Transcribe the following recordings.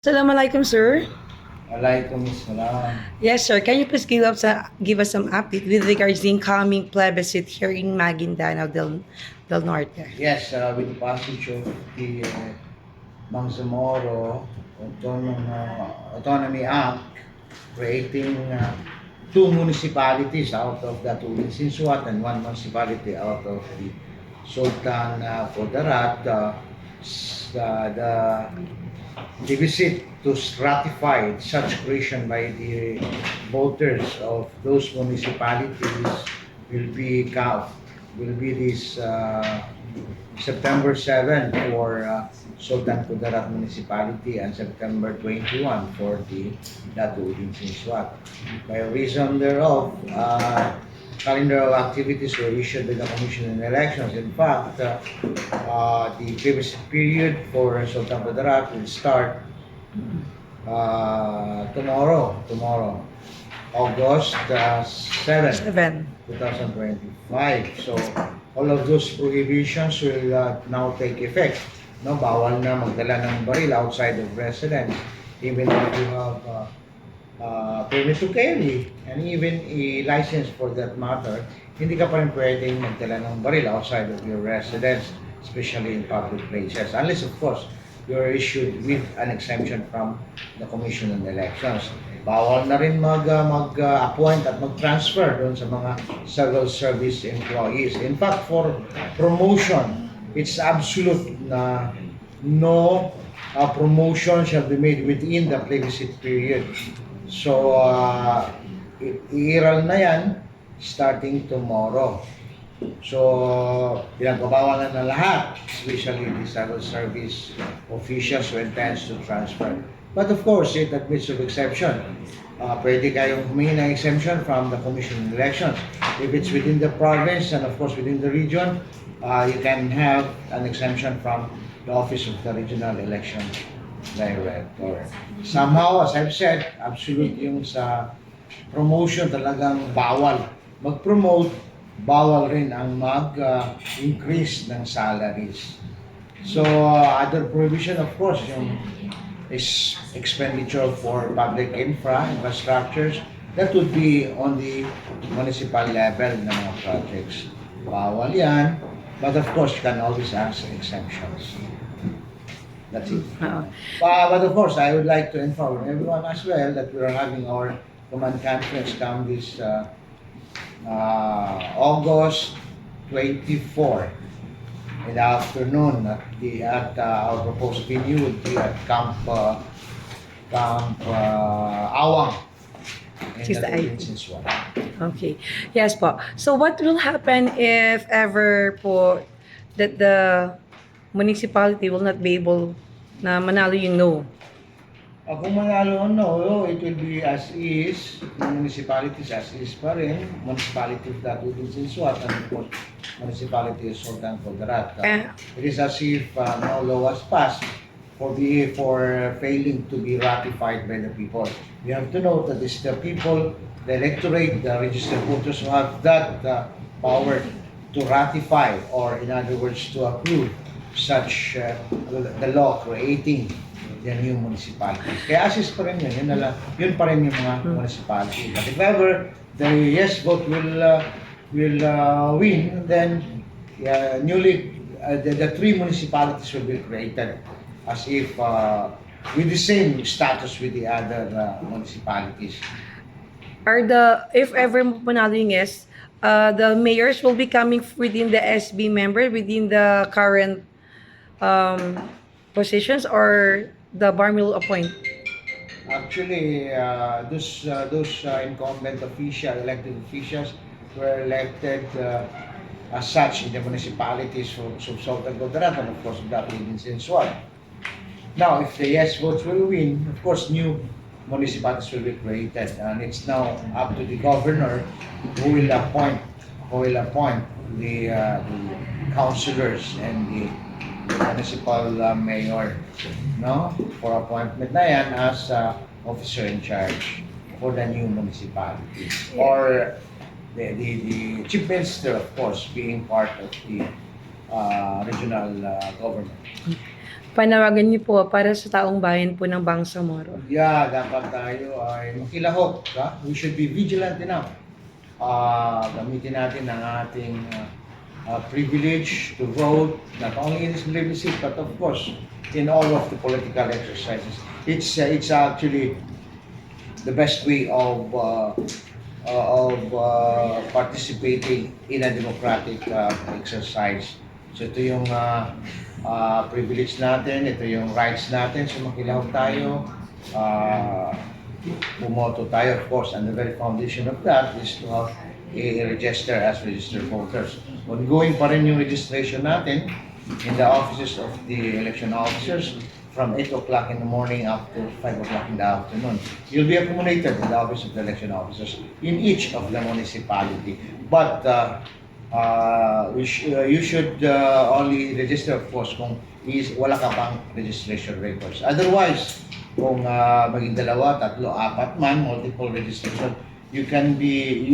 Assalamualaikum, sir. Walaikum salam. Yes, sir. Can you please give us some update with regards to incoming plebiscite here in Maguindanao del Norte? Yes, with the passage of the Bangsamoro Autonomy Act, creating two municipalities out of the two in Sinsuat and one municipality out of the Sultan Kudarat, the deficit to ratify such creation by the voters of those municipalities will be count will be this September 7 for Sultan Kudarat municipality and September 21 for the Datuudin Sinswat. By reason thereof, calendar of activities were issued by the Commission on Elections. In fact, the previous period for Sultan Kudarat will start tomorrow, August 7, 2025. So, all of those prohibitions will now take effect. No, bawal na magdala ng baril outside of residence, even if you have permit to carry and even a license for that matter. Hindi ka pa rin pwedeng magdala ng baril outside of your residence, especially in public places, unless of course you're issued with an exemption from the Commission on Elections. Bawal na rin mag-appoint at mag-transfer doon sa mga civil service employees. In fact, for promotion, it's absolute na no promotion shall be made within the plebiscite period. So, iiral na yan starting tomorrow. So, pinagbabawalan na lahat, especially the civil service officials who intends to transfer. But of course, it admits of exception. Pwede kayong humingi ng exemption from the Commission on Elections. If it's within the province and of course within the region, you can have an exemption from the Office of the Regional Election Director. Somehow, as I've said, absolute yung sa promotion talagang bawal. Mag-promote, bawal rin ang mag-increase ng salaries. So, other prohibition, of course, yung is expenditure for public infrastructures, that would be on the municipal level ng mga projects. Bawal yan, but of course, you can always ask exemptions. That's it. But of course, I would like to inform everyone as well that we are having our command conference come this August 24 in the afternoon at our proposed venue would be at Camp Awang in the Sinswat. Okay. Yes po. So what will happen if ever po that the municipality will not be able na manalo yung no? Kung manalo no, it will be as is, municipalities as is pa rin, municipality of Datuudin Sinswat and of course, municipality of Sultan Kudarat. It is as if no law was passed for failing to be ratified by the people. You have to note that it's the people, the electorate, the registered voters who have that power to ratify or in other words to approve such the law creating the new municipality. Kaya assist pa rin yun yun pa rin yung mga municipality. But if ever the yes vote will win, then the three municipalities will be created as if with the same status with the other municipalities. If ever manalo yung yes, the mayors will be coming within the SB member, within the current positions, or the BARM will appoint? Actually, those incumbent elected officials were elected as such in the municipalities of Sultan Kudarat and of course Datuudin Sinswat. Now, if the yes votes will win, of course new municipalities will be created, and it's now up to the governor who will appoint the councilors and the municipal mayor, no, for appointment na yan as officer in charge for the new municipality, or the chief minister, of course, being part of the regional government. panawagan niyo po para sa taong bayan po ng Bangsamoro? Yeah, dapat tayo ay makilahok. We should be vigilant enough. Gamitin natin ang ating privilege to vote, not only in this plebiscite, but of course, in all of the political exercises. It's actually the best way of participating in a democratic exercise. So ito yung privilege natin, ito yung rights natin, so makilahok tayo, pumoto tayo, of course, and the very foundation of that is to have register as registered voters. Ongoing pa rin yung registration natin in the offices of the election officers from 8 o'clock in the morning up to 5 o'clock in the afternoon. You'll be accommodated in the office of the election officers in each of the municipality. But you should only register, of course, kung wala ka pang registration records. Otherwise, kung maging dalawa, tatlo, apat man, multiple registration, you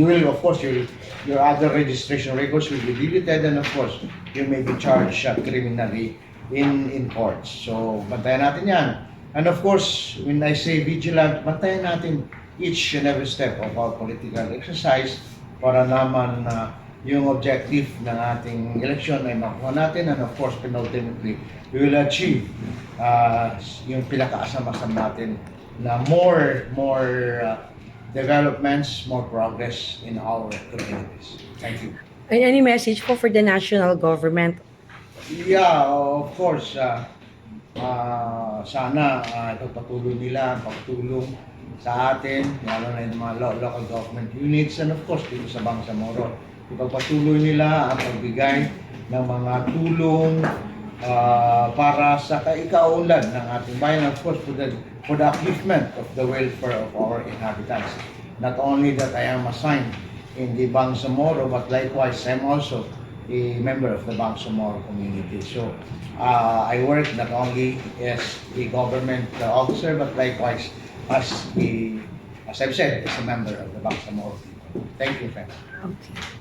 will, of course, your other registration records will be deleted, and of course, you may be charged criminally in courts. So, bantayan natin yan. And of course, when I say vigilant, bantayan natin each and every step of our political exercise para naman yung objective ng ating election ay makuha natin, and of course, penultimately, we will achieve yung pinakaasam-asam natin na more developments, more progress in our communities. Thank you. And any message po for the national government? Yeah, of course, sana ipagpatuloy nila ang pagtulong sa atin, lalo na yung mga local government units, and of course, dito sa Bangsamoro. Ipagpatuloy nila ang pagbigay ng mga tulong para sa kaikaunlad ng ating bayan, of course, for the upliftment of the welfare of our inhabitants. Not only that I am assigned in the Bangsamoro, but likewise, I'm also a member of the Bangsamoro community. So, I work not only as a government officer, but likewise as I've said, as a member of the Bangsamoro people. Thank you, friends. Okay.